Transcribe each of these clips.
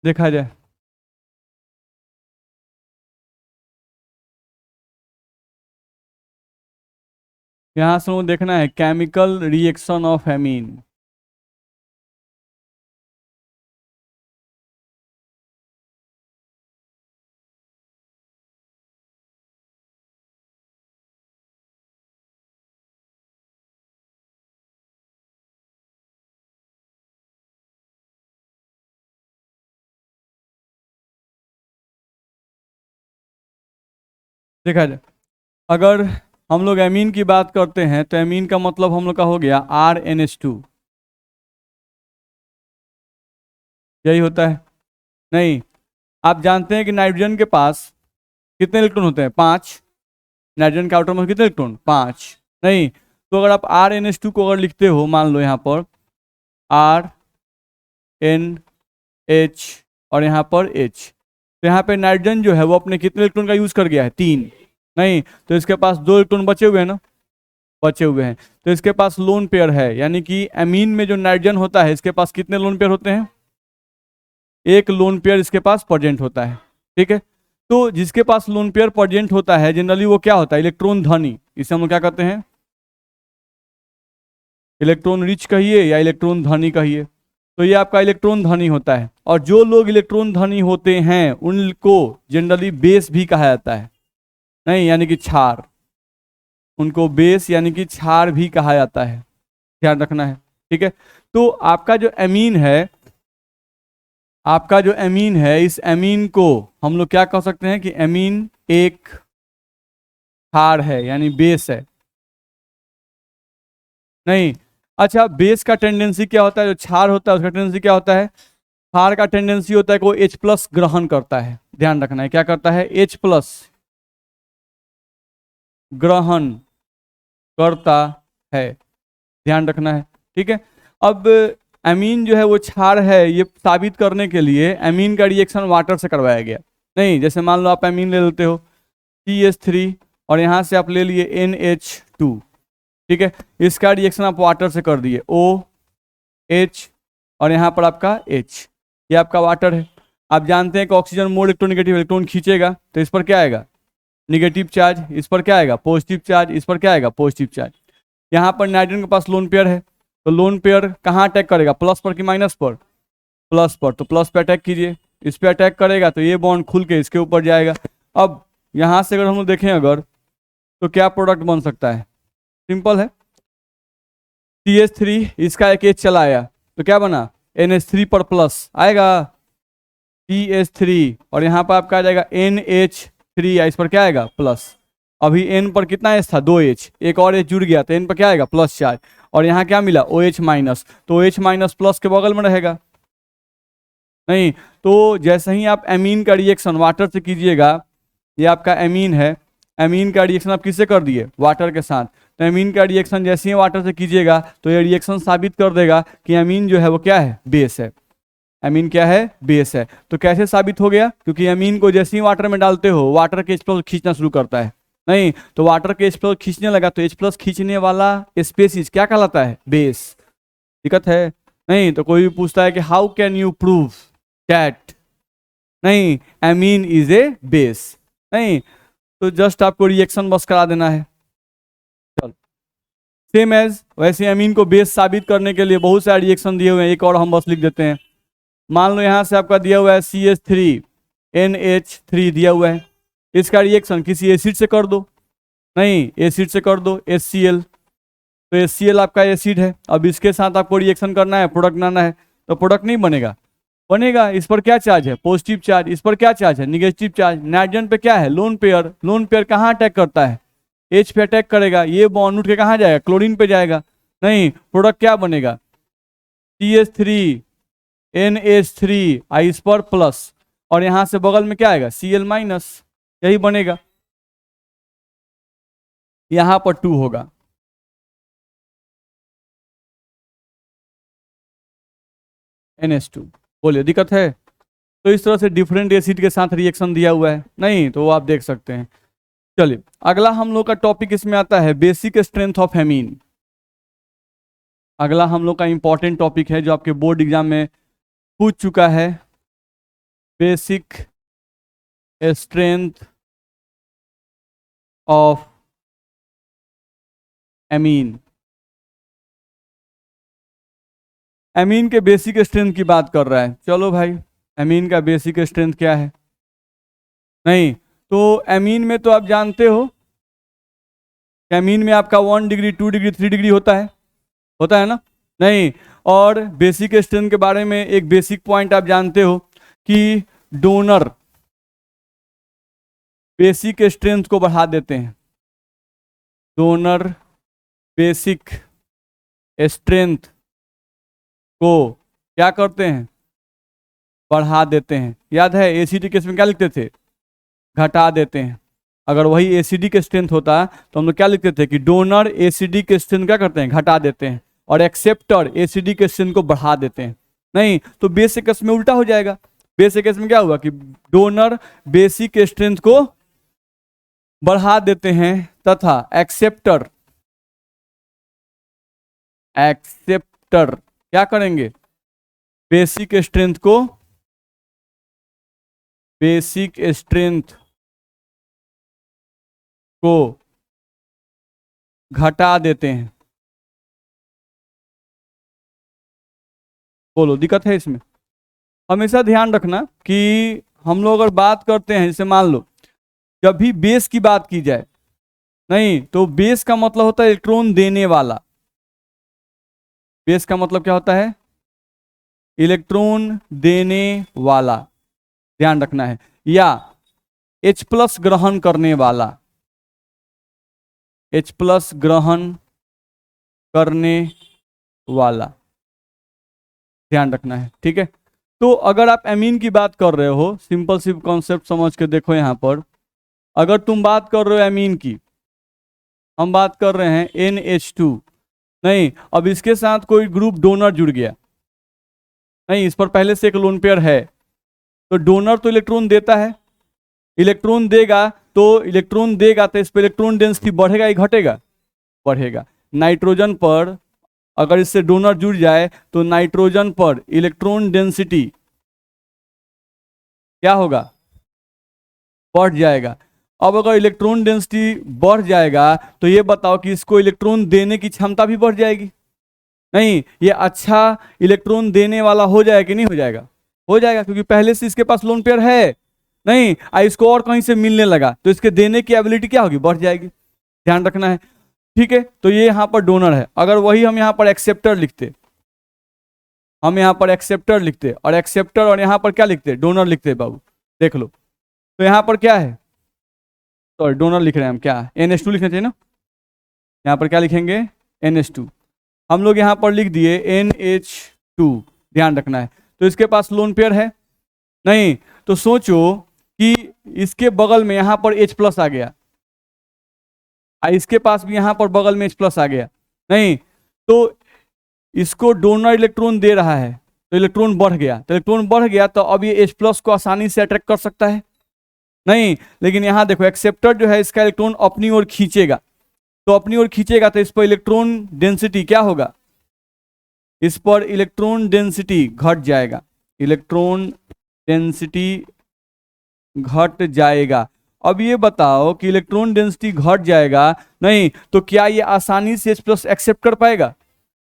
देखा जाए। यहाँ से वो देखना है केमिकल रिएक्शन ऑफ एमीन। देखा जाए, अगर हम लोग एमीन की बात करते हैं तो एमीन का मतलब हम लोग का हो गया RnH2। यही होता है। नहीं, आप जानते हैं कि नाइट्रोजन के पास कितने इलेक्ट्रॉन होते हैं? 5। नाइट्रोजन के आउटर में कितने इलेक्ट्रॉन? 5। नहीं, तो अगर आप RnH2 को अगर लिखते हो, मान लो यहाँ पर RnH और यहाँ पर H, तो यहाँ पे नाइट्रोजन जो है वो अपने कितने इलेक्ट्रॉन का यूज कर गया है? 3। नहीं, तो इसके पास 2 इलेक्ट्रॉन बचे हुए हैं ना, बचे हुए हैं। तो इसके पास लोन पेयर है, यानी कि एमीन में जो नाइट्रोजन होता है इसके पास कितने लोन पेयर होते हैं? एक लोन पेयर इसके पास प्रेजेंट होता है। ठीक है, तो जिसके पास लोन पेयर प्रेजेंट होता है जनरली वो क्या होता है? इलेक्ट्रॉन धनी। इसे हम लोग क्या कहते हैं? इलेक्ट्रॉन रिच कहिए या इलेक्ट्रॉन धनी कहिए, तो ये आपका इलेक्ट्रॉन धनी होता है। और जो लोग इलेक्ट्रॉन धनी होते हैं उनको जनरली बेस भी कहा जाता है। नहीं, यानी कि क्षार। उनको बेस यानी कि क्षार भी कहा जाता है, ध्यान रखना है। ठीक है, तो आपका जो एमीन है, आपका जो एमीन है, इस एमीन को हम लोग क्या कह सकते हैं कि एमीन एक क्षार है, यानी बेस है। नहीं, अच्छा, बेस का टेंडेंसी क्या होता है? जो क्षार होता है उसका टेंडेंसी क्या होता है? क्षार का टेंडेंसी होता है कि वो H+ ग्रहण करता है। ध्यान रखना है, क्या करता है? H+ ग्रहण करता है, ध्यान रखना है। ठीक है, अब एमीन जो है वो क्षार है, ये साबित करने के लिए एमीन का रिएक्शन वाटर से करवाया गया। नहीं, जैसे मान लो आप एमीन ले लेते हो CH3 और यहाँ से आप ले लिए NH2। ठीक है, इसका रिएक्शन आप वाटर से कर दिए OH और यहाँ पर आपका H, ये आपका वाटर है। आप जानते हैं कि ऑक्सीजन मोल इलेक्ट्रोनेगेटिव, इलेक्ट्रॉन खींचेगा तो इस पर क्या आएगा? Negative charge. इस पर क्या आएगा? Positive charge. इस पर क्या आएगा? Positive charge. यहाँ पर नाइट्रोजन के पास लोन पेयर है, तो लोन पेयर कहाँ अटैक करेगा? प्लस पर कि माइनस पर? प्लस पर, तो प्लस पे अटैक कीजिए। इस पे अटैक करेगा तो ये बॉन्ड खुल के इसके ऊपर जाएगा। अब यहाँ से अगर हम लोग देखें अगर, तो क्या प्रोडक्ट बन सकता है? सिंपल है, CH3, इसका एक एच चला आया तो क्या बना? NH3 पर प्लस आएगा CH3, और यहाँ पर आपका आ जाएगा NH3, इस पर क्या आएगा? प्लस। अभी N पर कितना एच था? 2H, एक और H जुड़ गया तो N पर क्या आएगा? Plus charge. और यहाँ क्या मिला? OH-, तो OH- प्लस के बगल में रहेगा। नहीं, तो जैसे ही आप एमीन का रिएक्शन वाटर से कीजिएगा, ये आपका एमीन है, एमीन का रिएक्शन आप किससे कर दिए? वाटर के साथ। तो एमीन का रिएक्शन जैसे ही वाटर से कीजिएगा तो ये रिएक्शन साबित कर देगा कि एमीन जो है वो क्या है? बेस है। एमीन क्या है? बेस है। तो कैसे साबित हो गया? क्योंकि एमीन को जैसे ही वाटर में डालते हो वाटर के H+ खींचना शुरू करता है। नहीं, तो वाटर के H+ खींचने लगा तो H+ खींचने वाला स्पेसीज क्या कहलाता है? बेस। दिक्कत है? नहीं, तो कोई भी पूछता है कि how can you prove that, नहीं, एमीन इज ए बेस, नहीं, तो जस्ट आपको रिएक्शन बस करा देना है। चलो, सेम एज वैसे एमीन को बेस साबित करने के लिए बहुत सारे रिएक्शन दिए हुए हैं, एक और हम बस लिख देते हैं। मान लो यहाँ से आपका दिया हुआ है CH3NH3 दिया हुआ है, इसका रिएक्शन किसी एसिड से कर दो। नहीं, एसिड से कर दो HCl, तो HCl आपका एसिड है। अब इसके साथ आपको रिएक्शन करना है, प्रोडक्ट बनाना है, तो प्रोडक्ट नहीं बनेगा? बनेगा। इस पर क्या चार्ज है? Positive charge. इस पर क्या चार्ज है? Negative charge. नाइट्रोजन पे क्या है? Lone pair. लोन पेयर कहाँ अटैक करता है? H पे अटैक करेगा, ये बॉन्ड उठ के कहाँ जाएगा? क्लोरीन पे जाएगा। नहीं, प्रोडक्ट क्या बनेगा? CH3NH3, इस पर प्लस, और यहां से बगल में क्या आएगा? Cl-, यही बनेगा। यहां पर 2 होगा। NH2। बोलिए, दिक्कत है? तो इस तरह से डिफरेंट एसिड के साथ रिएक्शन दिया हुआ है, नहीं तो वो आप देख सकते हैं। चलिए, अगला हम लोग का टॉपिक इसमें आता है बेसिक स्ट्रेंथ ऑफ हेमीन। अगला हम लोग का इंपॉर्टेंट टॉपिक है जो आपके बोर्ड एग्जाम में पूछ चुका है। Basic strength of amine. Amine के बेसिक स्ट्रेंथ की बात कर रहा है। चलो भाई, एमीन का बेसिक स्ट्रेंथ क्या है? नहीं, तो एमीन में तो आप जानते हो, एमीन में आपका 1 डिग्री 2 डिग्री 3 डिग्री होता है ना? नहीं। और बेसिक स्ट्रेंथ के बारे में एक बेसिक पॉइंट आप जानते हो कि डोनर बेसिक स्ट्रेंथ को बढ़ा देते हैं। डोनर बेसिक स्ट्रेंथ को क्या करते हैं? बढ़ा देते हैं। याद है एसिडी केस में क्या लिखते थे? घटा देते हैं। अगर वही एसिडी के स्ट्रेंथ होता तो हम लोग क्या लिखते थे कि डोनर एसिडी के स्ट्रेंथ क्या करते हैं? घटा देते हैं, और एक्सेप्टर एसिडी के स्ट्रेंथ को बढ़ा देते हैं। नहीं, तो बेसिक केस में उल्टा हो जाएगा। बेसिक केस में क्या हुआ कि डोनर बेसिक स्ट्रेंथ को बढ़ा देते हैं तथा एक्सेप्टर क्या करेंगे? बेसिक स्ट्रेंथ को घटा देते हैं। बोलो, दिक्कत है इसमें? हमेशा ध्यान रखना कि हम लोग अगर बात करते हैं, जैसे मान लो जब भी बेस की बात की जाए, नहीं तो बेस का मतलब होता है इलेक्ट्रॉन देने वाला। बेस का मतलब क्या होता है? इलेक्ट्रॉन देने वाला, ध्यान रखना है। या H+ ग्रहण करने वाला, H+ ग्रहण करने वाला, ध्यान रखना है। ठीक है, तो अगर आप एमीन की बात कर रहे हो, सिंपल सी कॉन्सेप्ट समझ के देखो यहां पर। अगर तुम बात कर रहे हो एमीन की, हम बात कर रहे हैं NH2, नहीं अब इसके साथ कोई ग्रुप डोनर जुड़ गया, नहीं इस पर पहले से एक लोन पेयर है, तो डोनर तो इलेक्ट्रॉन देता है, इलेक्ट्रॉन देगा तो इस पर इलेक्ट्रॉन डेंसिटी बढ़ेगा या घटेगा? बढ़ेगा। नाइट्रोजन पर अगर इससे डोनर जुड़ जाए तो नाइट्रोजन पर इलेक्ट्रॉन डेंसिटी क्या होगा? बढ़ जाएगा। अब अगर इलेक्ट्रॉन डेंसिटी बढ़ जाएगा तो ये बताओ कि इसको इलेक्ट्रॉन देने की क्षमता भी बढ़ जाएगी? नहीं, ये अच्छा इलेक्ट्रॉन देने वाला हो जाएगा कि नहीं हो जाएगा? हो जाएगा, क्योंकि पहले से इसके पास लोन पेयर है। नहीं, इसको और कहीं से मिलने लगा तो इसके देने की एबिलिटी क्या होगी? बढ़ जाएगी। ध्यान रखना है। ठीक है, तो ये यहां पर डोनर है। अगर वही हम यहां पर एक्सेप्टर लिखते, और एक्सेप्टर और यहां पर क्या लिखते? डोनर लिखते बाबू, देख लो। तो यहां पर क्या है? सॉरी, डोनर लिख रहे हैं हम, क्या NH2 लिखना चाहिए ना? यहां पर क्या लिखेंगे? NH2। हम लोग यहां पर लिख दिए NH2, ध्यान रखना है। तो इसके पास लोन पेयर है, नहीं तो सोचो कि इसके बगल में यहां पर H+ आ गया, इसके पास भी यहां पर बगल में H+ आ गया, नहीं तो इसको डोनर इलेक्ट्रॉन दे रहा है तो इलेक्ट्रॉन बढ़ गया, तो अब ये H+ को आसानी से अट्रैक्ट कर सकता है? नहीं। लेकिन यहां देखो, एक्सेप्टर जो है इसका इलेक्ट्रॉन अपनी ओर खींचेगा, तो इस पर इलेक्ट्रॉन डेंसिटी क्या होगा? इस पर इलेक्ट्रॉन डेंसिटी घट जाएगा, अब ये बताओ कि इलेक्ट्रॉन डेंसिटी घट जाएगा, नहीं तो क्या ये आसानी से H+ एक्सेप्ट कर पाएगा?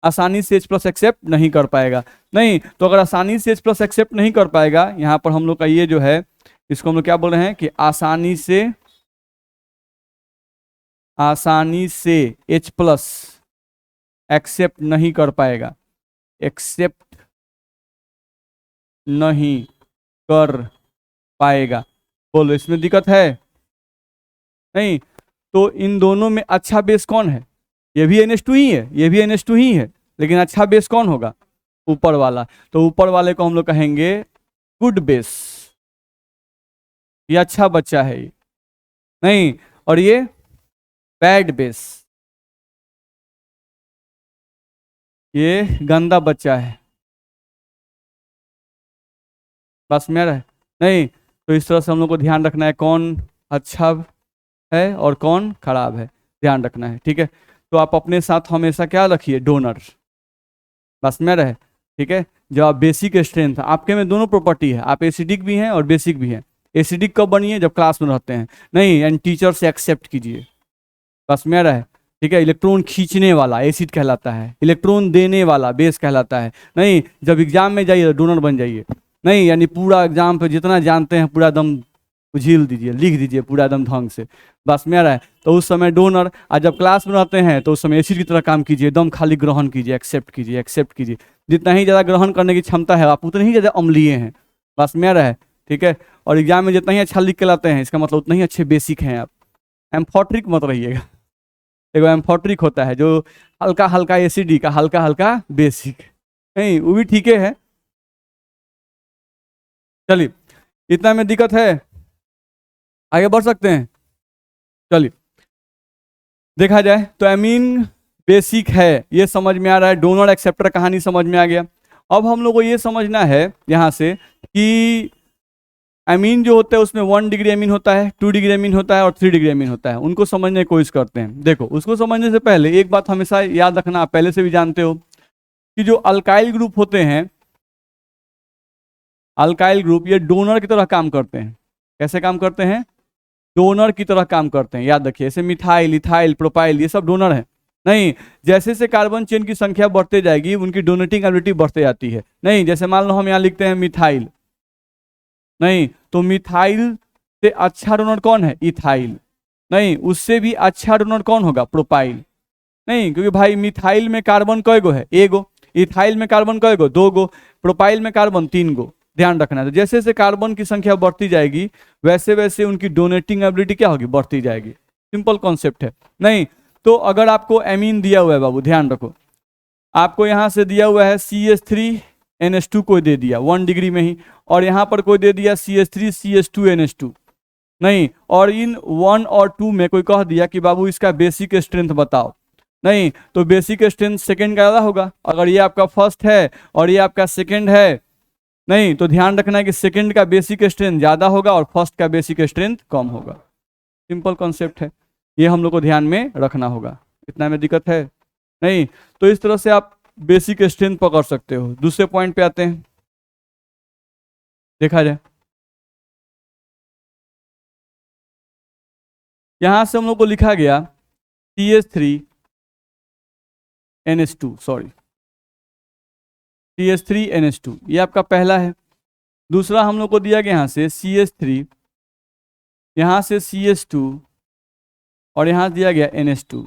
आसानी से H+ एक्सेप्ट नहीं कर पाएगा। नहीं, तो अगर आसानी से H+ एक्सेप्ट नहीं कर पाएगा, यहां पर हम लोग का ये जो है, इसको हम लोग क्या बोल रहे हैं कि आसानी से H+ एक्सेप्ट नहीं कर पाएगा, बोलो इसमें दिक्कत है? नहीं, तो इन दोनों में अच्छा बेस कौन है? ये भी NH2 ही है, लेकिन अच्छा बेस कौन होगा? ऊपर वाला। तो ऊपर वाले को हम लोग कहेंगे गुड बेस, ये अच्छा बच्चा है ये, नहीं और ये बैड बेस, ये गंदा बच्चा है। बस मेरा है, नहीं तो इस तरह से हम लोग को ध्यान रखना है कौन अच्छा है और कौन खराब है, ध्यान रखना है। ठीक है, तो आप अपने साथ हमेशा क्या रखिए? डोनर। बस में रहे। ठीक है, जब आप बेसिक स्ट्रेंथ, आपके में दोनों प्रॉपर्टी है, आप एसिडिक भी हैं और बेसिक भी हैं। एसिडिक कब बनिए, जब क्लास में रहते हैं, नहीं एंड टीचर से एक्सेप्ट कीजिए, बस में रहे, ठीक है। इलेक्ट्रॉन खींचने वाला एसिड कहलाता है, इलेक्ट्रॉन देने वाला बेस कहलाता है। नहीं, जब एग्जाम में जाइए तो डोनर बन जाइए, नहीं यानी पूरा एग्जाम पे जितना जानते हैं पूरा दम झील दीजिए, लिख दीजिए पूरा एकदम ढंग से, बस में रहे, तो उस समय डोनर। और जब क्लास में रहते हैं तो उस समय एसिड की तरह काम कीजिए, एकदम खाली ग्रहण कीजिए, एक्सेप्ट कीजिए, एक्सेप्ट कीजिए। जितना ही ज़्यादा ग्रहण करने की क्षमता है आप उतने ही ज़्यादा अम्लीय हैं, बस में रहे, ठीक है। और एग्जाम में जितना ही अच्छा लिख के लाते हैं इसका मतलब उतना ही अच्छे बेसिक हैं आप। एम्फोट्रिक मत रहिएगा, देखो एम्फोट्रिक होता है जो हल्का हल्का एसिडी का, हल्का हल्का बेसिक, नहीं वो भी ठीक है। चलिए, इतना में दिक्कत है, आगे बढ़ सकते हैं। चलिए देखा जाए तो एमीन बेसिक है, ये समझ में आ रहा है। डोनर एक्सेप्टर कहानी समझ में आ गया। अब हम लोग को ये समझना है यहाँ से कि एमीन जो होता है उसमें 1 डिग्री एमीन होता है, 2 डिग्री एमीन होता है और 3 डिग्री एमीन होता है। उनको समझने की कोशिश करते हैं। देखो, उसको समझने से पहले एक बात हमेशा याद रखना, आप पहले से भी जानते हो कि जो अल्काइल ग्रुप होते हैं, अल्काइल ग्रुप ये डोनर की तरह काम करते हैं। कैसे काम करते हैं? डोनर की तरह काम करते हैं, याद रखिए। जैसे मिथाइल, इथाइल, प्रोपाइल, ये सब डोनर है। नहीं, जैसे जैसे कार्बन चेन की संख्या बढ़ते जाएगी उनकी डोनेटिंग एबिलिटी बढ़ते जाती है। नहीं, जैसे मान लो हम यहाँ लिखते हैं मिथाइल, नहीं तो मिथाइल से अच्छा डोनर कौन है? इथाइल। नहीं, उससे भी अच्छा डोनर कौन होगा? प्रोपाइल। नहीं, क्योंकि भाई मिथाइल में कार्बन कय गो है? एगो। इथाइल में कार्बन कय गो? 2 गो। प्रोपाइल में कार्बन 3 गो। ध्यान रखना है। तो जैसे जैसे कार्बन की संख्या बढ़ती जाएगी वैसे वैसे उनकी डोनेटिंग एबिलिटी क्या होगी? बढ़ती जाएगी। सिंपल कॉन्सेप्ट है। नहीं तो अगर आपको एमीन दिया हुआ है, बाबू ध्यान रखो, आपको यहाँ से दिया हुआ है CH3NH2 कोई दे दिया 1 डिग्री में ही, और यहाँ पर कोई दे दिया CH3CH2NH2, नहीं, और इन 1 और 2 में कोई कह दिया कि बाबू इसका बेसिक स्ट्रेंथ बताओ। नहीं तो बेसिक स्ट्रेंथ सेकंड का ज़्यादा होगा। अगर ये आपका फर्स्ट है और ये आपका सेकंड है, नहीं तो ध्यान रखना है कि सेकंड का बेसिक स्ट्रेंथ ज़्यादा होगा और फर्स्ट का बेसिक स्ट्रेंथ कम होगा। सिंपल कॉन्सेप्ट है, ये हम लोग को ध्यान में रखना होगा। इतना में दिक्कत है नहीं। तो इस तरह से आप बेसिक स्ट्रेंथ पकड़ सकते हो। दूसरे पॉइंट पे आते हैं, देखा जाए। यहां से हम लोग को लिखा गया CH3NH2, सॉरी CH3NH2, ये आपका पहला है। दूसरा हम लोग को दिया गया यहाँ से CH3, यहाँ से CH2 और यहाँ दिया गया NH2।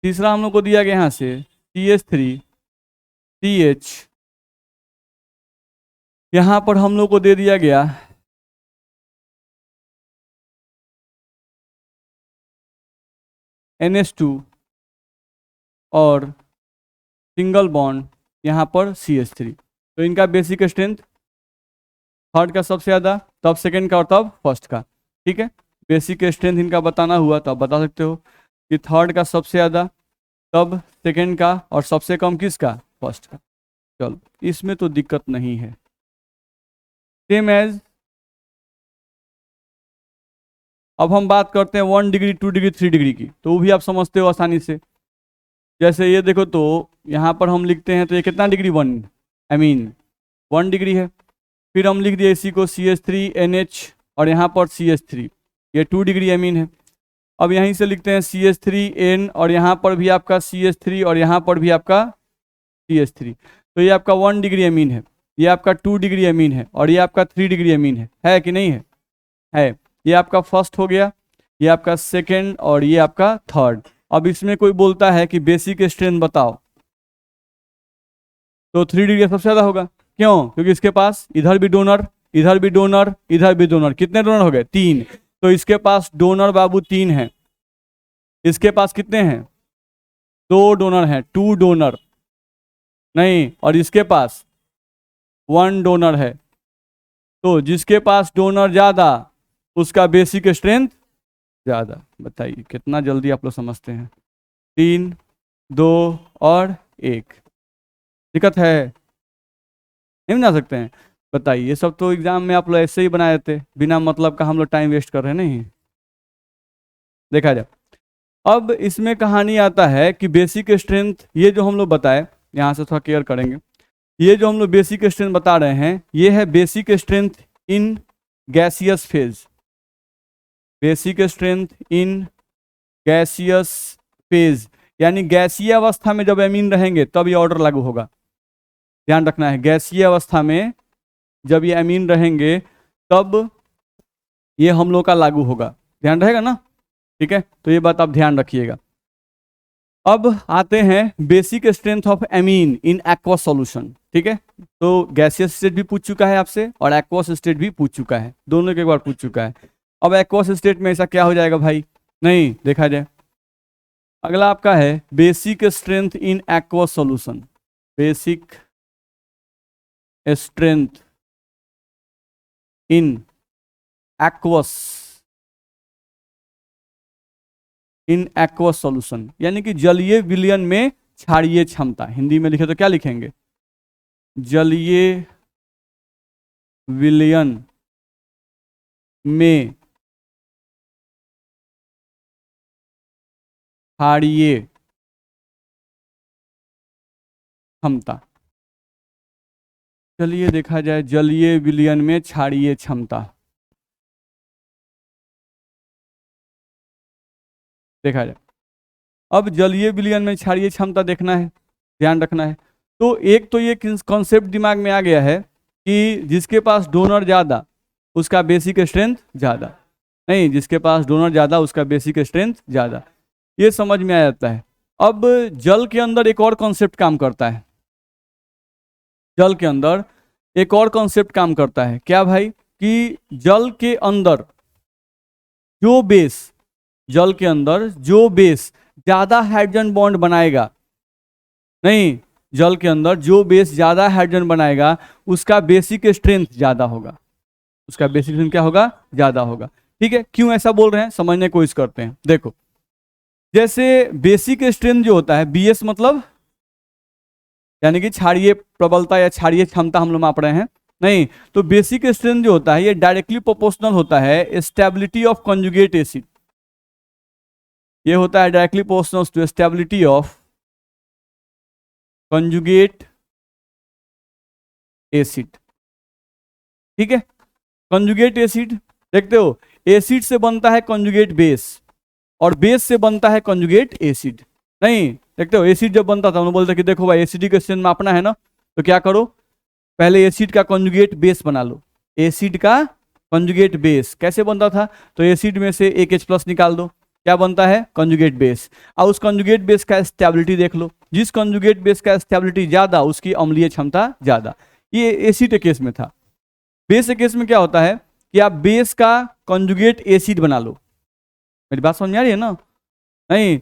तीसरा हम लोग को दिया गया यहाँ से CH3CH, यहाँ पर हम लोग को दे दिया गया NH2 और सिंगल बॉन्ड यहाँ पर CH3। तो इनका बेसिक स्ट्रेंथ थर्ड का सबसे ज़्यादा, तब सेकंड का और तब फर्स्ट का। ठीक है, बेसिक स्ट्रेंथ इनका बताना हुआ तो आप बता सकते हो कि थर्ड का सबसे ज़्यादा, तब सेकंड का, और सबसे कम किसका? फर्स्ट का। चलो, इसमें तो दिक्कत नहीं है। सेम एज अब हम बात करते हैं 1 डिग्री, 2 डिग्री, 3 डिग्री की, तो वो भी आप समझते हो आसानी से। जैसे ये देखो, तो यहाँ पर हम लिखते हैं तो ये कितना डिग्री? 1, आई मीन 1 डिग्री है। फिर हम लिख दिए इसी को CH3NH और यहाँ पर CH3, ये 2 डिग्री एमीन है। अब यहीं से लिखते हैं CH3N और यहाँ पर भी आपका CH3 और यहाँ पर भी आपका CH3, तो ये आपका 1 डिग्री एमीन है, ये आपका 2 डिग्री एमीन है और ये आपका 3 डिग्री एमीन है कि नहीं है? है। ये आपका फर्स्ट हो गया, ये आपका सेकेंड और ये आपका थर्ड। अब इसमें कोई बोलता है कि बेसिक स्ट्रेंथ बताओ, तो 3 डिग्री सबसे ज़्यादा होगा। क्यों? क्योंकि इसके पास इधर भी डोनर, इधर भी डोनर, इधर भी डोनर। कितने डोनर हो गए? 3। तो इसके पास डोनर बाबू 3 है। इसके पास कितने हैं? 2 डोनर हैं, 2 डोनर। नहीं, और इसके पास 1 डोनर है। तो जिसके पास डोनर ज़्यादा उसका बेसिक स्ट्रेंथ ज़्यादा। बताइए कितना जल्दी आप लोग समझते हैं। 3, 2 और 1। दिक्कत है? नहीं बना सकते हैं? बताइए, ये सब तो एग्जाम में आप लोग ऐसे ही बनाए थे, बिना मतलब का हम लोग टाइम वेस्ट कर रहे हैं। नहीं, देखा जाए। अब इसमें कहानी आता है कि बेसिक स्ट्रेंथ ये जो हम लोग बताए, यहाँ से थोड़ा क्लियर करेंगे। ये जो हम लोग बेसिक स्ट्रेंथ बता रहे हैं ये है basic strength in gaseous phase, basic strength in gaseous phase, यानी गैसीय अवस्था में जब एमीन रहेंगे तब ये ऑर्डर लागू होगा। ध्यान रखना है, गैसीय अवस्था में जब ये एमीन रहेंगे तब ये हम लोग का लागू होगा। ध्यान रहेगा ना, ठीक है, तो ये बात आप ध्यान रखिएगा। अब आते हैं basic strength of amine in aqueous solution. ठीक है, तो गैसियस स्टेट भी पूछ चुका है आपसे और एक्वस स्टेट भी पूछ चुका है, दोनों के एक बार पूछ चुका है। अब एक्वस स्टेट में ऐसा क्या हो जाएगा भाई, नहीं देखा जाए। अगला आपका है basic strength in aqueous solution, basic strength in aqueous, in aqueous solution यानी कि जलीय विलयन में क्षारीय क्षमता। हिंदी में लिखे तो क्या लिखेंगे, जलीय विलयन में क्षारीय क्षमता। चलिए देखा जाए जलीय विलयन में क्षारीय क्षमता, देखा जाए। अब जलीय विलयन में क्षारीय क्षमता देखना है, ध्यान रखना है। तो एक तो ये कॉन्सेप्ट दिमाग में आ गया है कि जिसके पास डोनर ज़्यादा उसका बेसिक स्ट्रेंथ ज़्यादा, नहीं जिसके पास डोनर ज़्यादा उसका बेसिक स्ट्रेंथ ज़्यादा, ये समझ में आ जाता है। अब जल के अंदर एक और कॉन्सेप्ट काम करता है, जल के अंदर एक और कॉन्सेप्ट काम करता है, क्या भाई, कि जल के अंदर जो बेस, जल के अंदर जो बेस ज्यादा हाइड्रोजन बॉन्ड बनाएगा, नहीं जल के अंदर जो बेस ज्यादा हाइड्रोजन बनाएगा उसका बेसिक स्ट्रेंथ ज्यादा होगा, उसका बेसिक स्ट्रेंथ क्या होगा, ज्यादा होगा। ठीक है, क्यों ऐसा बोल रहे हैं समझने की कोशिश करते हैं। देखो जैसे बेसिक स्ट्रेंथ जो होता है बीएस मतलब यानी कि क्षारीय प्रबलता या क्षारीय क्षमता हम लोग माप रहे हैं, नहीं तो बेसिक स्ट्रेंथ जो होता है ये डायरेक्टली प्रोपोर्शनल होता है स्टेबिलिटी ऑफ कॉन्जुगेट एसिड, ये होता है directly proportional to stability of conjugate acid. ठीक है, कॉन्जुगेट एसिड देखते हो, एसिड से बनता है कॉन्जुगेट बेस और बेस से बनता है कॉन्जुगेट एसिड। नहीं देखते हो, एसिड जब बनता था उन्होंने बोलते कि देखो भाई एसिडिक स्ट्रेंथ मापना है ना, तो क्या करो पहले एसिड का कॉन्जुगेट बेस बना लो। एसिड का कॉन्जुगेट बेस कैसे बनता था, तो एसिड में से एक H+ निकाल दो, क्या बनता है, कॉन्जुगेट बेस। और उस कॉन्जुगेट बेस का स्टेबिलिटी देख लो, जिस कॉन्जुगेट बेस का स्टेबिलिटी ज्यादा उसकी अम्लीय क्षमता ज्यादा। ये एसिड के केस में था। बेस के केस में क्या होता है कि आप बेस का कॉन्जुगेट एसिड बना लो। मेरी बात समझ में आ रही है ना, नहीं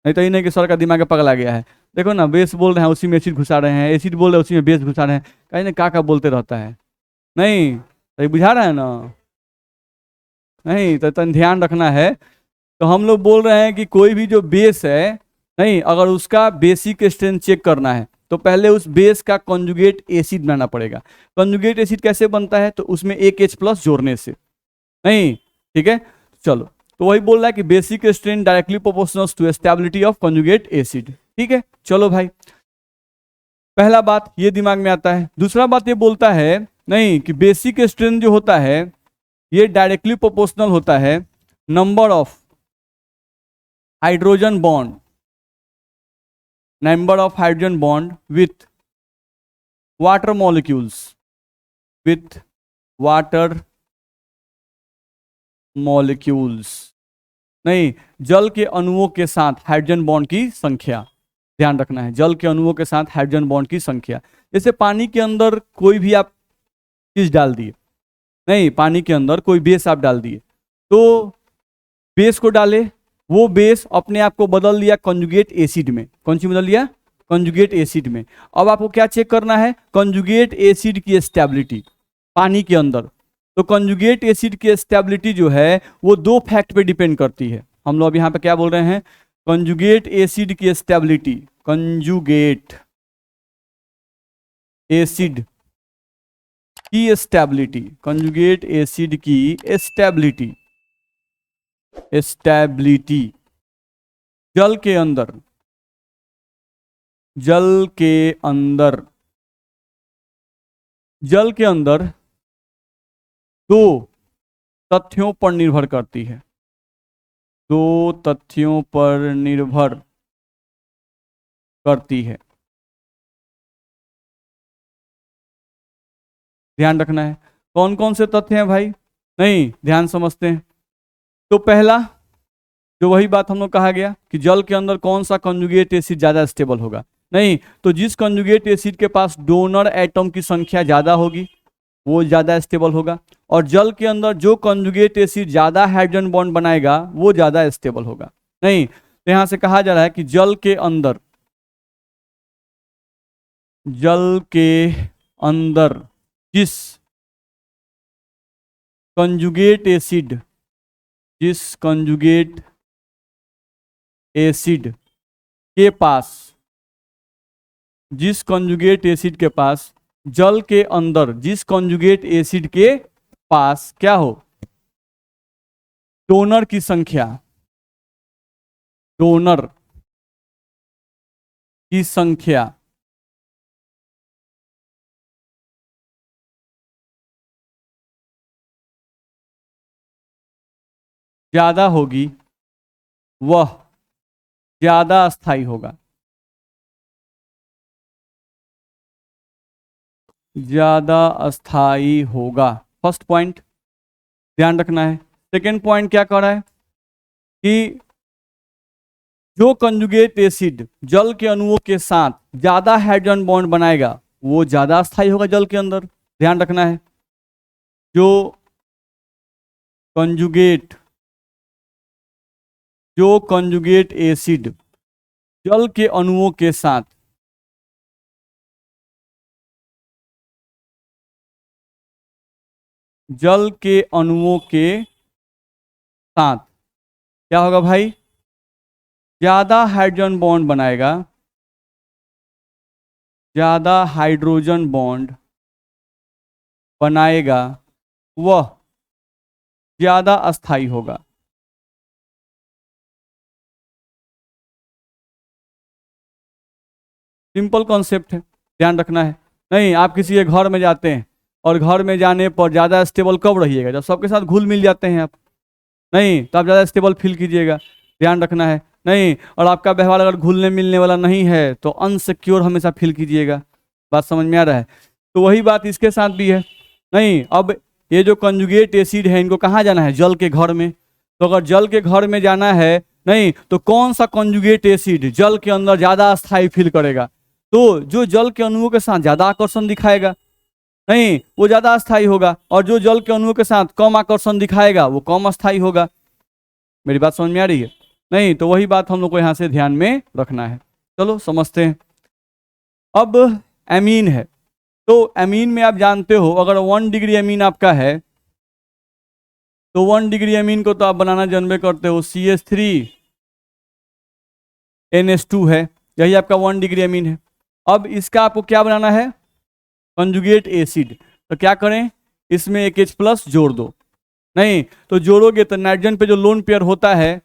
नहीं तो ये नहीं कि सर का दिमाग पगला गया है। देखो ना बेस बोल रहे हैं उसी में एसिड घुसा रहे हैं, एसिड बोल रहे हैं उसी में बेस घुसा रहे हैं, कहीं ना का बोलते रहता है। नहीं तो ये बुझा रहा है ना, नहीं तो तन ध्यान रखना है। तो हम लोग बोल रहे हैं कि कोई भी जो बेस है, नहीं अगर उसका बेसिक स्ट्रेंथ चेक करना है तो पहले उस बेस का कॉन्जुगेट एसिड बनाना पड़ेगा। कॉन्जुगेट एसिड कैसे बनता है, तो उसमें एक H+ जोड़ने से, नहीं ठीक है। चलो तो वही बोल रहा है कि basic strength directly proportional to stability of conjugate acid. ठीक है, चलो भाई पहला बात ये दिमाग में आता है। दूसरा बात ये बोलता है नहीं कि बेसिक स्ट्रेंथ जो होता है ये डायरेक्टली प्रोपोर्शनल होता है number of hydrogen bond, number of hydrogen bond with water molecules, with water molecules, नहीं जल के अणुओं के साथ हाइड्रोजन बॉन्ड की संख्या। ध्यान रखना है, जल के अणुओं के साथ हाइड्रोजन बॉन्ड की संख्या। जैसे पानी के अंदर कोई भी आप चीज डाल दिए, नहीं पानी के अंदर कोई बेस आप डाल दिए, तो बेस को डाले, वो बेस अपने आप को बदल लिया कॉन्जुगेट एसिड में। कौन सी बदल लिया, कॉन्जुगेट एसिड में। अब आपको क्या चेक करना है, कॉन्जुगेट एसिड की स्टेबिलिटी पानी के अंदर। तो कॉन्जुगेट एसिड की स्टेबिलिटी जो है वो दो फैक्ट पे डिपेंड करती है। हम लोग अब यहाँ पे क्या बोल रहे हैं, कॉन्जुगेट एसिड की स्टेबिलिटी, कॉन्जुगेट एसिड की स्टेबिलिटी, कॉन्जुगेट एसिड की स्टेबिलिटी, स्टेबिलिटी जल के अंदर, जल के अंदर जल के अंदर दो तथ्यों पर निर्भर करती है, दो तथ्यों पर निर्भर करती है। ध्यान रखना है। कौन कौन से तथ्य हैं भाई? नहीं, ध्यान समझते हैं। तो पहला, जो वही बात हम लोग कहा गया कि जल के अंदर कौन सा कंजुगेट एसिड ज्यादा स्टेबल होगा। नहीं, तो जिस कंजुगेट एसिड के पास डोनर एटम की संख्या ज्यादा होगी वो ज्यादा स्टेबल होगा, और जल के अंदर जो कंजुगेट एसिड ज्यादा हाइड्रोजन बॉन्ड बनाएगा वो ज्यादा स्टेबल होगा। नहीं, तो यहां से कहा जा रहा है कि जल के अंदर जिस कंजुगेट एसिड के पास जिस कंजुगेट एसिड के पास जल के अंदर जिस कंजुगेट एसिड के पास क्या हो, डोनर की संख्या, डोनर की संख्या ज्यादा होगी वह ज्यादा अस्थायी होगा, ज्यादा अस्थायी होगा। फर्स्ट पॉइंट ध्यान रखना है। सेकेंड पॉइंट क्या कह रहा है कि जो कंजुगेट एसिड जल के अणुओं के साथ ज्यादा हाइड्रोजन बॉन्ड बनाएगा वो ज्यादा अस्थायी होगा जल के अंदर। ध्यान रखना है, जो कंजुगेट एसिड जल के अणुओं के साथ क्या होगा भाई, ज्यादा हाइड्रोजन बॉन्ड बनाएगा, ज्यादा हाइड्रोजन बॉन्ड बनाएगा वह ज्यादा अस्थायी होगा। सिंपल कॉन्सेप्ट है, ध्यान रखना है। नहीं, आप किसी के घर में जाते हैं और घर में जाने पर ज्यादा स्टेबल कब रहिएगा, जब सबके साथ घुल मिल जाते हैं आप। नहीं, तो आप ज्यादा स्टेबल फील कीजिएगा। ध्यान रखना है। नहीं, और आपका व्यवहार अगर घुलने मिलने वाला नहीं है तो अनसिक्योर हमेशा फील कीजिएगा। बात समझ में आ रहा है? तो वही बात इसके साथ भी है। नहीं, अब ये जो कंजुगेट एसिड है इनको कहाँ जाना है, जल के घर में। तो अगर जल के घर में जाना है, नहीं तो कौन सा कंजुगेट एसिड जल के अंदर ज्यादा अस्थायी फील करेगा, तो जो जल के अणुओं के साथ ज्यादा आकर्षण दिखाएगा, नहीं वो ज्यादा अस्थायी होगा, और जो जल के अणुओं के साथ कम आकर्षण दिखाएगा वो कम अस्थायी होगा। मेरी बात समझ में आ रही है? नहीं, तो वही बात हम लोग को यहां से ध्यान में रखना है। चलो समझते हैं। अब एमीन है, तो एमीन में आप जानते हो अगर 1 डिग्री एमीन आपका है तो 1 डिग्री एमीन को तो आप बनाना जानबे करते हो, CH3NH2 है, यही आपका 1 डिग्री एमीन है। अब इसका आपको क्या बनाना है, कंजुगेट एसिड। तो क्या करें, इसमें एक H प्लस जोड़ दो। नहीं तो जोड़ोगे तो नाइट्रोजन पे जो लोन पेयर होता है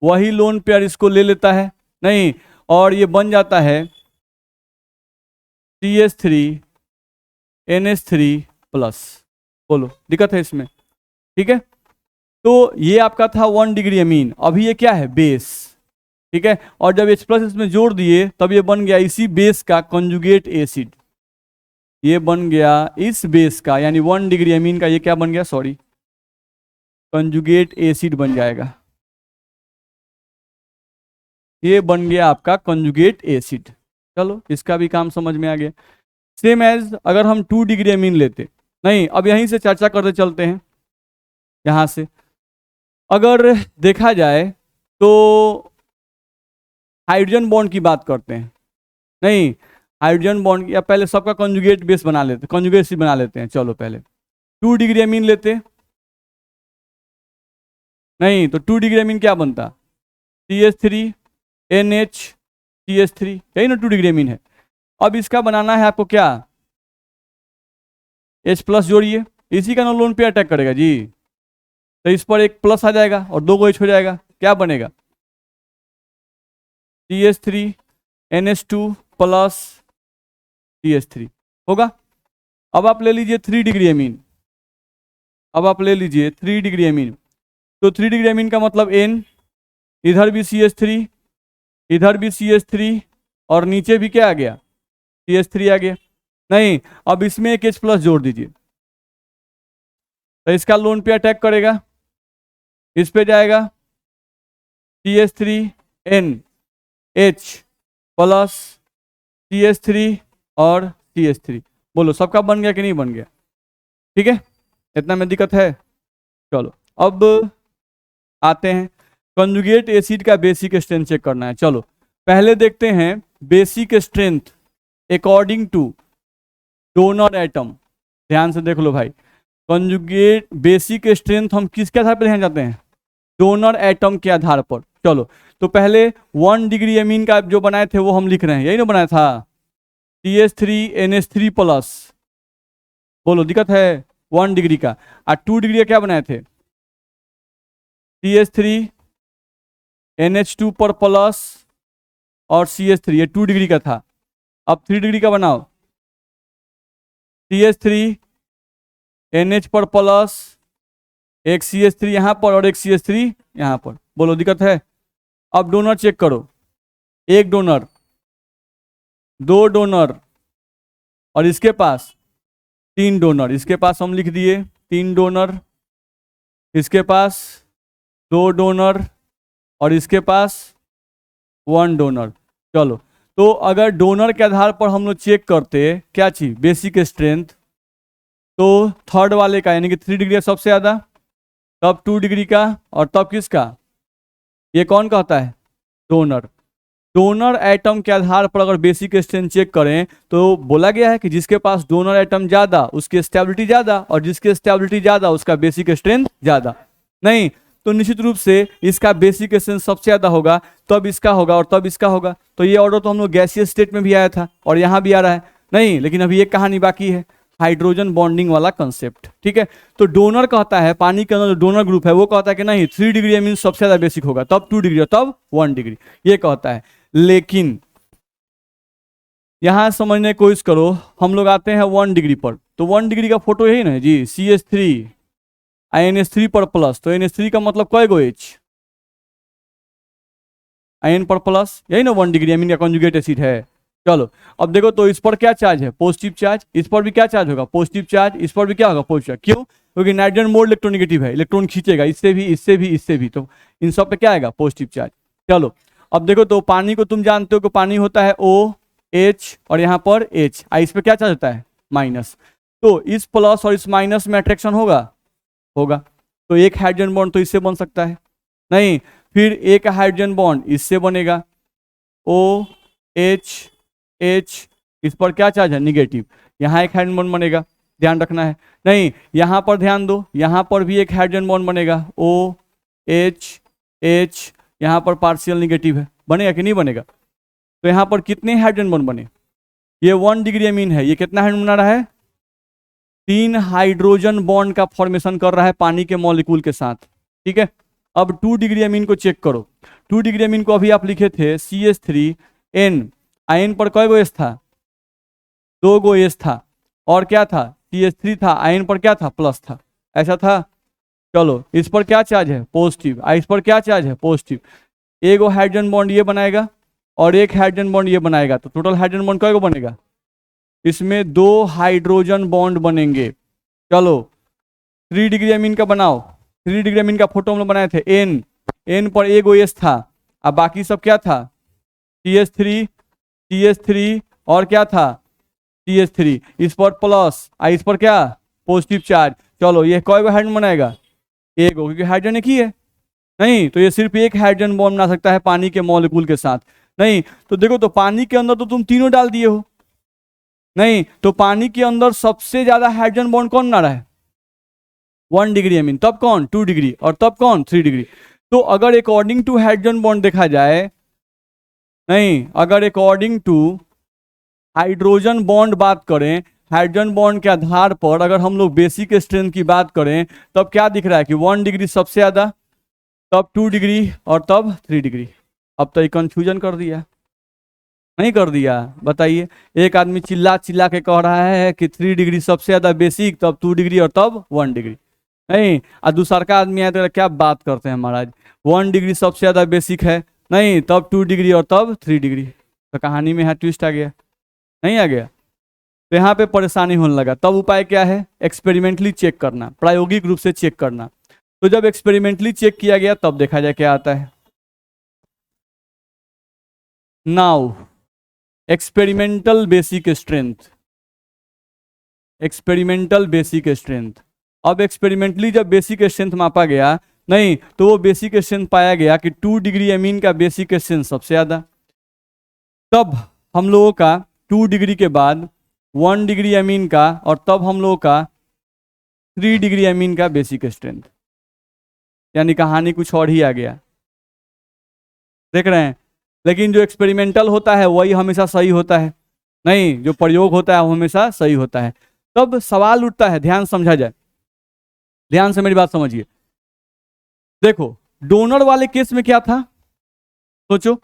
वही लोन पेयर इसको ले लेता है। नहीं, और ये बन जाता है CH3NH3 प्लस। बोलो दिक्कत है इसमें? ठीक है, तो ये आपका था 1 डिग्री अमीन। अभी ये क्या है, बेस। ठीक है, और जब H प्लस इसमें जोड़ दिए तब ये बन गया इसी बेस का कंजुगेट एसिड। ये बन गया इस बेस का, यानी 1 डिग्री अमीन का ये क्या बन गया, सॉरी, कंजुगेट एसिड बन जाएगा। ये बन गया आपका कंजुगेट एसिड। चलो इसका भी काम समझ में आ गया। सेम एज अगर हम 2 डिग्री अमीन लेते, नहीं अब यहीं से चर्चा करते चलते हैं। यहां से अगर देखा जाए तो हाइड्रोजन बॉन्ड की बात करते हैं। नहीं, हाइड्रोजन बॉन्ड या पहले सबका कंजुगेट बेस बना लेते, कंजुगेट एसिड बना लेते हैं। चलो पहले 2 डिग्री अमीन लेते। नहीं तो 2 डिग्री अमीन क्या बनता, CH3NH, यही ना 2 डिग्री अमीन है। अब इसका बनाना है आपको क्या, H प्लस जोड़िए, इसी का ना लोन पे अटैक करेगा जी, तो इस पर एक प्लस आ जाएगा और 2 को H हो जाएगा, क्या बनेगा, CH3NH2 प्लस CH3 होगा। अब आप ले लीजिए 3 डिग्री एमीन, अब आप ले लीजिए 3 डिग्री एमीन। तो 3 डिग्री एमीन का मतलब N, इधर भी CH3, इधर भी CH3, और नीचे भी क्या आ गया, CH3 आ गया। नहीं, अब इसमें एक H प्लस जोड़ दीजिए, तो इसका लोन पे अटैक करेगा, इस पे जाएगा CH3NH प्लस CH3 और CH3। बोलो सबका बन गया कि नहीं बन गया? ठीक है, इतना में दिक्कत है? चलो अब आते हैं, कंजुगेट एसिड का बेसिक स्ट्रेंथ चेक करना है। चलो पहले देखते हैं basic strength according two donor atom. ध्यान से देख लो भाई, कंजुगेट बेसिक स्ट्रेंथ हम किसके आधार पर ध्यान जाते हैं? डोनर एटम के आधार पर। चलो तो पहले 1 डिग्री एमीन का जो बनाए थे वो हम लिख रहे हैं, यही ना बनाया था, CH3NH3 प्लस। बोलो दिक्कत है? 1 डिग्री का। और 2 डिग्री का क्या बनाए थे? CH3NH2 पर प्लस और CH3, ये 2 डिग्री का था। अब 3 डिग्री का बनाओ, CH3NH पर प्लस, एक CH3 यहां पर और एक CH3 यहां पर। बोलो दिक्कत है? अब डोनर चेक करो, एक डोनर, 2 डोनर, और इसके पास 3 डोनर। इसके पास हम लिख दिए 3 डोनर, इसके पास 2 डोनर, और इसके पास 1 डोनर। चलो तो अगर डोनर के आधार पर हम लोग चेक करते क्या चीज, बेसिक स्ट्रेंथ, तो थर्ड वाले का यानी कि 3 डिग्री का सबसे ज्यादा, तब 2 डिग्री का, और तब किसका? ये कौन कहता है? डोनर। डोनर एटम के आधार पर अगर बेसिक स्ट्रेंथ चेक करें तो बोला गया है कि जिसके पास डोनर एटम ज्यादा उसकी स्टेबिलिटी ज्यादा, और जिसकी स्टेबिलिटी ज्यादा उसका बेसिक स्ट्रेंथ ज्यादा। नहीं तो निश्चित रूप से इसका बेसिक स्ट्रेंथ सबसे ज्यादा होगा, तब इसका होगा और तब इसका होगा। तो ये ऑर्डर तो हम लोग गैसियस स्टेट में भी आया था और यहाँ भी आ रहा है। नहीं, लेकिन अभी एक कहानी बाकी है, हाइड्रोजन बॉन्डिंग वाला कंसेप्ट। ठीक है, तो डोनर कहता है, पानी के अंदर जो डोनर ग्रुप है वो कहता है कि नहीं 3 डिग्री मीन सबसे ज्यादा बेसिक होगा, तब 2 डिग्री, तब 1 डिग्री, ये कहता है। लेकिन यहां समझने की कोशिश करो, हम लोग आते हैं 1 डिग्री पर, तो 1 डिग्री का फोटो यही ना जी, CH3 NH3 पर प्लस, तो NH3 का मतलब कई गो H, आयन पर प्लस, यही ना 1 डिग्री अमीन का कॉन्जुगेट एसिड है। चलो अब देखो तो इस पर क्या चार्ज है? Positive charge. इस पर भी क्या चार्ज होगा? Positive charge. इस पर भी क्या होगा? Positive charge. क्यों? क्योंकि नाइट्रोजन मोर इलेक्ट्रोनिगेटिव है, इलेक्ट्रॉन खींचेगा इससे भी, इससे भी, इससे भी, तो इन सब पे क्या आएगा? Positive charge. चलो अब देखो तो पानी को तुम जानते हो कि पानी होता है OH और यहाँ पर H, इस पे क्या चार्ज होता है? माइनस। तो इस प्लस और इस माइनस में अट्रैक्शन होगा, होगा। तो एक हाइड्रोजन बॉन्ड तो इससे बन सकता है, नहीं, फिर एक हाइड्रोजन बॉन्ड इससे बनेगा, OH H, इस पर क्या चार्ज है? निगेटिव। यहाँ एक हाइड्रोजन बॉन्ड बनेगा, ध्यान रखना है। नहीं, यहाँ पर ध्यान दो, यहाँ पर भी एक हाइड्रोजन बॉन्ड बनेगा, OH H, यहाँ पर पार्शियल निगेटिव है, बनेगा कि नहीं बनेगा? तो यहाँ पर कितने हाइड्रोजन बॉन्ड बने? ये 1 डिग्री अमीन है, ये कितना हाइड्रोजन बना रहा है? 3 हाइड्रोजन बॉन्ड का फॉर्मेशन कर रहा है पानी के मॉलिक्यूल के साथ। ठीक है, अब 2 डिग्री अमीन को चेक करो। 2 डिग्री अमीन को अभी आप लिखे थे CH3N, आयन पर कई गो एस था? 2 गो एस था, और क्या था? CH3 था, आयन पर क्या था? प्लस था, ऐसा था। चलो इस पर क्या चार्ज है? पॉजिटिव। इस पर क्या चार्ज है? पॉजिटिव। एक हाइड्रोजन बॉन्ड ये बनाएगा और एक हाइड्रोजन बॉन्ड ये बनाएगा, तो टोटल हाइड्रोजन बॉन्ड कई गो बनेगा? इसमें 2 हाइड्रोजन बॉन्ड बनेंगे। चलो 3 डिग्री अमीन का बनाओ। 3 डिग्री अमीन का फोटो हम लोग बनाए थे, N पर एक एस था, अब बाकी सब क्या था? CH3 और क्या था? CH3, इस पर प्लस, इस पर क्या? Positive charge. चलो ये कई गो हाइड्रोजन बनाएगा? एक, क्योंकि हाइड्रोजन एक ही है। नहीं तो ये सिर्फ एक हाइड्रोजन बॉन्ड बना सकता है पानी के मॉलिक्यूल के साथ। नहीं तो देखो तो पानी के अंदर तो तुम तीनों डाल दिए हो। नहीं तो पानी के अंदर सबसे ज्यादा हाइड्रोजन बॉन्ड कौन बना रहा है? 1 डिग्री अमीन। तब कौन? 2 डिग्री। और तब कौन? 3 डिग्री। तो अगर अकॉर्डिंग टू हाइड्रोजन बॉन्ड देखा जाए, नहीं, अगर अकॉर्डिंग टू हाइड्रोजन बॉन्ड बात करें, हाइड्रोजन बॉन्ड के आधार पर अगर हम लोग बेसिक स्ट्रेंथ की बात करें, तब क्या दिख रहा है कि 1 डिग्री सबसे ज्यादा, तब 2 डिग्री और तब 3 डिग्री। अब तो ये कंफ्यूजन कर दिया। नहीं कर दिया? बताइए, एक आदमी चिल्ला चिल्ला के कह रहा है कि 3 डिग्री सबसे ज्यादा बेसिक, तब 2 डिग्री और तब 1 डिग्री। नहीं, और दूसरा का आदमी आया तो क्या बात करते हैं महाराज, 1 डिग्री सबसे ज्यादा बेसिक है, नहीं तब 2 डिग्री और तब 3 डिग्री। तो कहानी में यहाँ ट्विस्ट आ गया, नहीं आ गया? तो यहाँ पे परेशानी होने लगा। तब उपाय क्या है? एक्सपेरिमेंटली चेक करना, प्रायोगिक रूप से चेक करना। तो जब एक्सपेरिमेंटली चेक किया गया तब देखा जाए क्या आता है। Now experimental basic strength, experimental basic strength. अब एक्सपेरिमेंटली जब बेसिक स्ट्रेंथ मापा गया, नहीं तो वो बेसिक स्ट्रेंथ पाया गया कि 2 डिग्री अमीन का बेसिक स्ट्रेंथ सबसे ज्यादा। तब हम लोगों का 2 डिग्री के बाद 1 डिग्री अमीन का, और तब हम लोगों का 3 डिग्री अमीन का बेसिक स्ट्रेंथ। यानी कहानी कुछ और ही आ गया, देख रहे हैं? लेकिन जो एक्सपेरिमेंटल होता है वही हमेशा सही होता है, नहीं जो प्रयोग होता है वो हमेशा सही होता है। तब सवाल उठता है, ध्यान समझा जाए, ध्यान से मेरी बात समझिए। देखो, डोनर वाले केस में क्या था? सोचो,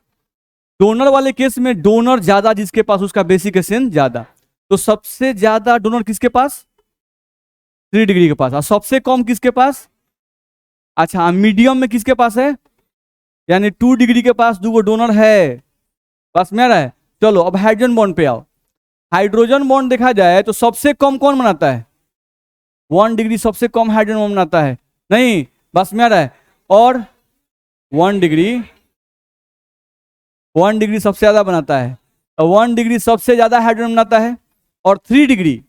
डोनर वाले केस में डोनर ज्यादा जिसके पास, उसका बेसिक स्ट्रेंथ ज्यादा। तो सबसे ज्यादा डोनर किसके पास? 3 डिग्री के पास। और सबसे कम किसके पास? अच्छा, मीडियम में किसके पास है? यानी 2 डिग्री के पास 2 डोनर है। बस में आ रहा है? चलो अब हाइड्रोजन बॉन्ड पे आओ। हाइड्रोजन बॉन्ड देखा जाए तो सबसे कम कौन बनाता है? 1 डिग्री सबसे कम हाइड्रोजन बॉन्ड बनाता है, नहीं? बस में आ रहा है? और 1 डिग्री सबसे ज्यादा बनाता है, और 1 डिग्री सबसे ज्यादा हाइड्रोजन बनाता है, और 3 डिग्री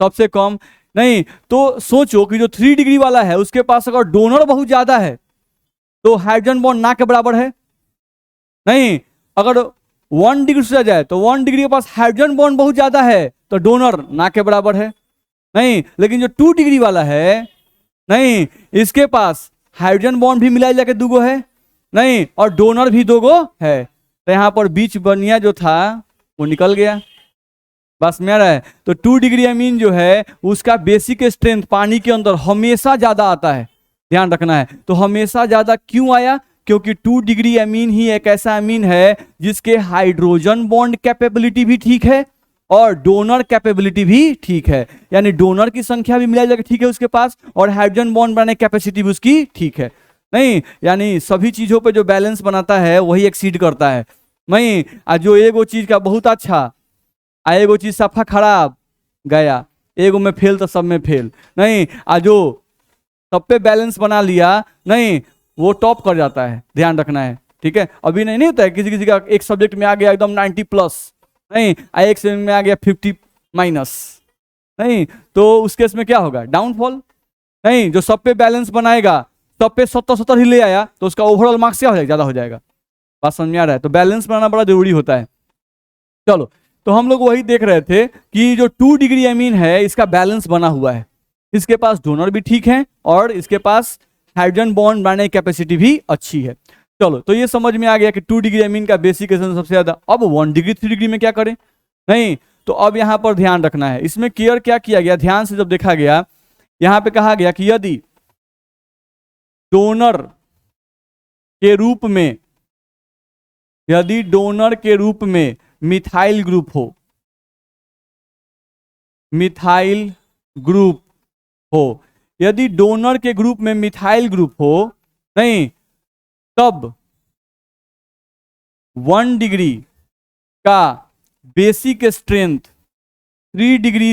सबसे कम। नहीं तो सोचो कि जो 3 डिग्री वाला है उसके पास अगर डोनर बहुत ज्यादा है तो हाइड्रोजन बॉन्ड ना के बराबर है, नहीं? अगर 1 डिग्री से जाए तो 1 डिग्री के पास हाइड्रोजन बॉन्ड बहुत ज्यादा है तो डोनर ना के बराबर है, नहीं? लेकिन जो 2 डिग्री वाला है, नहीं, इसके पास हाइड्रोजन बॉन्ड भी मिला जाके 2 है, नहीं, और डोनर भी 2 है। तो यहां पर बीच बनिया जो था वो निकल गया। बस में आ रहा है? तो 2 डिग्री अमीन जो है उसका बेसिक स्ट्रेंथ पानी के अंदर हमेशा ज्यादा आता है, ध्यान रखना है। तो हमेशा ज्यादा क्यों आया? क्योंकि 2 डिग्री अमीन ही एक ऐसा अमीन है जिसके हाइड्रोजन बॉन्ड कैपेबिलिटी भी ठीक है और डोनर कैपेबिलिटी भी ठीक है। यानी डोनर की संख्या भी मिला जाकर ठीक है उसके पास, और हाइड्रोजन बॉन्ड बनाने की कैपेसिटी भी उसकी ठीक है, नहीं? यानी सभी चीजों पे जो बैलेंस बनाता है वही एक्सीड करता है, नहीं? जो एगो चीज का बहुत अच्छा, एगो चीज सफा खराब गया, एगो में फेल तो सब में फेल, नहीं? जो सब पे बैलेंस बना लिया, नहीं, वो टॉप कर जाता है, ध्यान रखना है, ठीक है? अभी नहीं होता है किसी किसी का एक सब्जेक्ट में आ गया एकदम 90+, नहीं, एक सब्जेक्ट में आ गया 50-, नहीं, तो उस केस में क्या होगा? डाउनफॉल, नहीं? जो सब पे बैलेंस बनाएगा, सब पे 70-70 ही ले आया तो उसका ओवरऑल मार्क्स क्या हो जाएगा? ज्यादा हो जाएगा। बात समझ में आ रहा है? तो बैलेंस बनाना बड़ा जरूरी होता है। चलो, तो हम लोग वही देख रहे थे कि जो 2 डिग्री अमीन है इसका बैलेंस बना हुआ है, इसके पास डोनर भी ठीक है और इसके पास हाइड्रोजन बॉन्ड बनाने की कैपेसिटी भी अच्छी है। चलो, तो ये समझ में आ गया कि 2 डिग्री अमीन का बेसिक स्ट्रेंथ सबसे ज्यादा। अब 1 डिग्री 3 डिग्री में क्या करें? नहीं, तो अब यहां पर ध्यान रखना है, इसमें केयर क्या किया गया, ध्यान से जब देखा गया, यहां पे कहा गया कि यदि डोनर के रूप में, यदि डोनर के रूप में मिथाइल ग्रुप हो, मिथाइल ग्रुप हो, यदि डोनर के ग्रुप में मिथाइल ग्रुप हो, नहीं, तब 1 डिग्री का बेसिक स्ट्रेंथ 3 डिग्री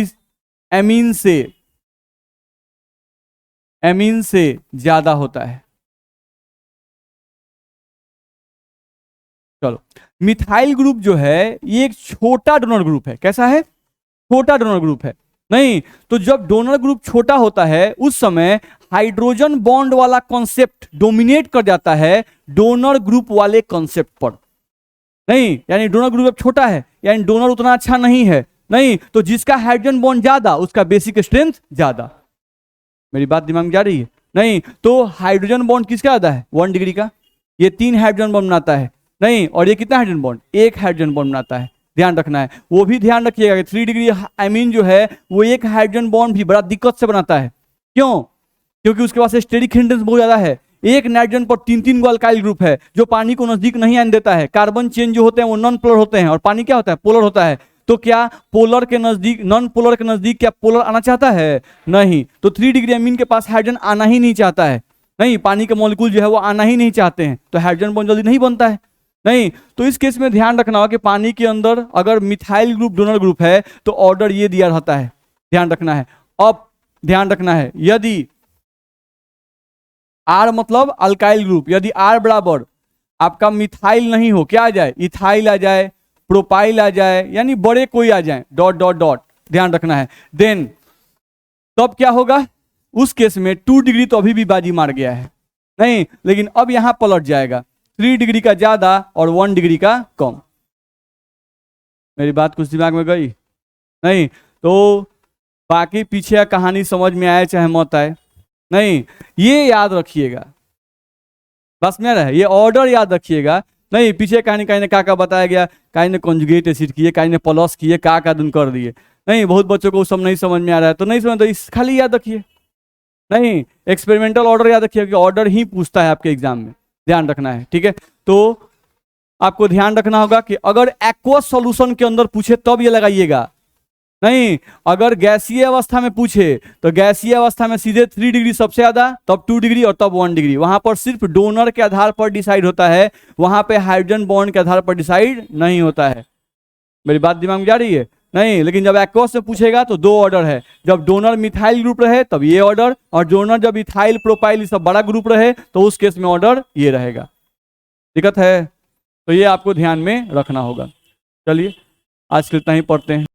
एमीन से ज्यादा होता है। चलो, मिथाइल ग्रुप जो है ये एक छोटा डोनर ग्रुप है। कैसा है? छोटा डोनर ग्रुप है, नहीं? तो जब डोनर ग्रुप छोटा होता है उस समय हाइड्रोजन बॉन्ड वाला कॉन्सेप्ट डोमिनेट कर जाता है डोनर ग्रुप वाले कॉन्सेप्ट पर, नहीं? यानी डोनर ग्रुप अब छोटा है, यानी डोनर उतना अच्छा नहीं है, नहीं? तो जिसका हाइड्रोजन बॉन्ड ज्यादा उसका बेसिक स्ट्रेंथ ज्यादा। मेरी बात दिमाग में जा रही है? नहीं, तो हाइड्रोजन बॉन्ड किसका ज्यादा है? 1 डिग्री का। ये 3 हाइड्रोजन बॉन्ड बनाता है, नहीं? और ये कितना हाइड्रोजन बॉन्ड? 1 हाइड्रोजन बॉन्ड बनाता है, ध्यान रखना है। वो भी ध्यान रखिएगा कि 3 डिग्री अमीन जो है वो 1 हाइड्रोजन बॉन्ड भी बड़ा दिक्कत से बनाता है। क्यों? क्योंकि उसके पास स्टेरिक हिंड्रेंस बहुत ज्यादा है, एक नाइट्रोजन पर 3-3 गो अल्काइल ग्रुप है जो पानी को नजदीक नहीं आने देता है। कार्बन चेन जो होते हैं वो नॉन पोलर होते हैं और पानी क्या होता है, पोलर होता है। तो क्या पोलर के नजदीक, नॉन पोलर के नजदीक क्या पोलर आना चाहता है? नहीं। तो 3 डिग्री अमीन के पास हाइड्रोजन आना ही नहीं चाहता है। नहीं, पानी के मॉलिक्यूल जो है वो आना ही नहीं चाहते हैं, तो हाइड्रोजन बॉन्ड जल्दी नहीं बनता है। नहीं, तो इस केस में ध्यान रखना होगा कि पानी के अंदर अगर मिथाइल ग्रुप डोनर ग्रुप है तो ऑर्डर ये दिया रहता है, ध्यान रखना है। अब ध्यान रखना है, यदि R मतलब अल्काइल ग्रुप, यदि R बराबर आपका मिथाइल नहीं हो, क्या आ जाए, इथाइल आ जाए, प्रोपाइल आ जाए, यानी बड़े कोई आ जाए, डॉट डॉट डॉट, ध्यान रखना है, देन तब क्या होगा, उस केस में 2 डिग्री तो अभी भी बाजी मार गया है। नहीं, लेकिन अब यहां पलट जाएगा, 3 डिग्री का ज्यादा और 1 डिग्री का कम। मेरी बात कुछ दिमाग में गई? नहीं, तो बाकी पीछे का कहानी समझ में आए चाहे मत आए, नहीं, ये याद रखिएगा, बस में रहे, ये ऑर्डर याद रखिएगा। नहीं, पीछे कहानी कहीं ने का बताया गया, कहीं ने कॉन्जुगेट एसिड किए, कहीं ने प्लस किए, का दुन कर दिए। नहीं, बहुत बच्चों को सब नहीं समझ में आ रहा है, तो नहीं समझ, तो इस खाली याद रखिए। नहीं, एक्सपेरिमेंटल ऑर्डर याद रखिए कि ऑर्डर ही पूछता है आपके एग्जाम में, ध्यान रखना है, ठीक है। तो आपको ध्यान रखना होगा कि अगर एक्वस सॉल्यूशन के अंदर पूछे तब ये लगाइएगा। नहीं, अगर गैसीय अवस्था में पूछे तो गैसीय अवस्था में सीधे 3 डिग्री सबसे ज्यादा, तब 2 डिग्री और तब 1 डिग्री। वहां पर सिर्फ डोनर के आधार पर डिसाइड होता है, वहां पे हाइड्रोजन बॉन्ड के आधार पर डिसाइड नहीं होता है। मेरी बात दिमाग में जा रही है? नहीं, लेकिन जब एक्वस से पूछेगा तो 2 ऑर्डर है, जब डोनर मिथाइल ग्रुप रहे तब ये ऑर्डर, और डोनर जब इथाइल प्रोपाइल सब बड़ा ग्रुप रहे तो उस केस में ऑर्डर ये रहेगा। दिक्कत है? तो ये आपको ध्यान में रखना होगा। चलिए आज के इतना ही पढ़ते हैं।